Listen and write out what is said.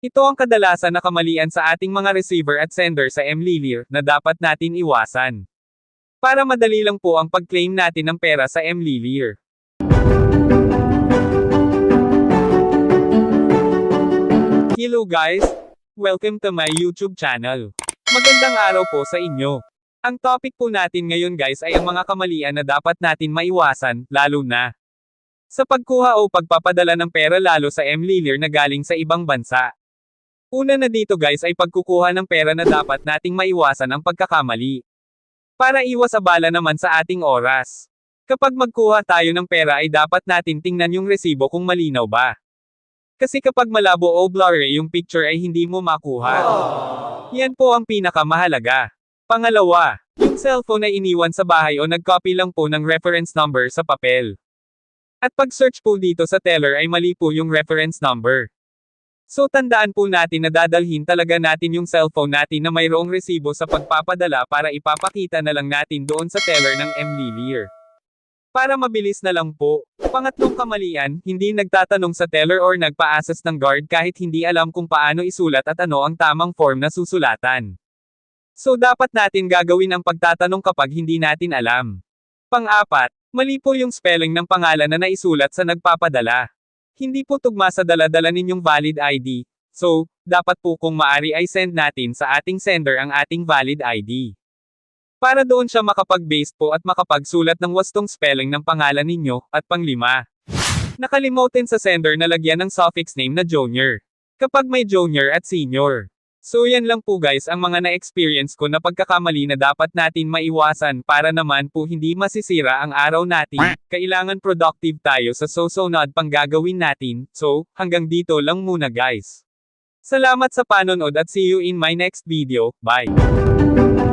Ito ang kadalasan na kamalian sa ating mga receiver at sender sa MLelir na dapat natin iwasan. Para madali lang po ang pag-claim natin ng pera sa MLelir. Hello guys! Welcome to my YouTube channel. Magandang araw po sa inyo. Ang topic po natin ngayon guys ay ang mga kamalian na dapat natin maiwasan, lalo na sa pagkuha o pagpapadala ng pera lalo sa MLelir na galing sa ibang bansa. Una na dito guys ay pagkukuha ng pera na dapat nating maiwasan ang pagkakamali. Para iwas abala naman sa ating oras. Kapag magkuha tayo ng pera ay dapat natin tingnan yung resibo kung malinaw ba. Kasi kapag malabo o blurry yung picture ay hindi mo makuha. Yan po ang pinakamahalaga. Pangalawa, yung cellphone ay iniwan sa bahay o nag-copy lang po ng reference number sa papel. At pag-search po dito sa teller ay mali po yung reference number. So tandaan po natin na dadalhin talaga natin yung cellphone natin na mayroong resibo sa pagpapadala para ipapakita na lang natin doon sa teller ng MLelir. Para mabilis na lang po. Pangatlong kamalian, hindi nagtatanong sa teller or nagpa-assess ng guard kahit hindi alam kung paano isulat at ano ang tamang form na susulatan. So dapat natin gagawin ang pagtatanong kapag hindi natin alam. Pang-apat, mali po yung spelling ng pangalan na naisulat sa nagpapadala. Hindi po tugma sa dala-dala ninyong valid ID. So, dapat po kung maari ay send natin sa ating sender ang ating valid ID. Para doon siya makapag-base po at makapagsulat ng wastong spelling ng pangalan ninyo, at panglima. Nakalimutin sa sender na lagyan ng suffix name na junior. Kapag may junior at senior. So yan lang po guys ang mga na-experience ko na pagkakamali na dapat natin maiwasan para naman po hindi masisira ang araw natin. Kailangan productive tayo sa susunod pang gagawin natin. So, hanggang dito lang muna guys. Salamat sa panonood at see you in my next video. Bye!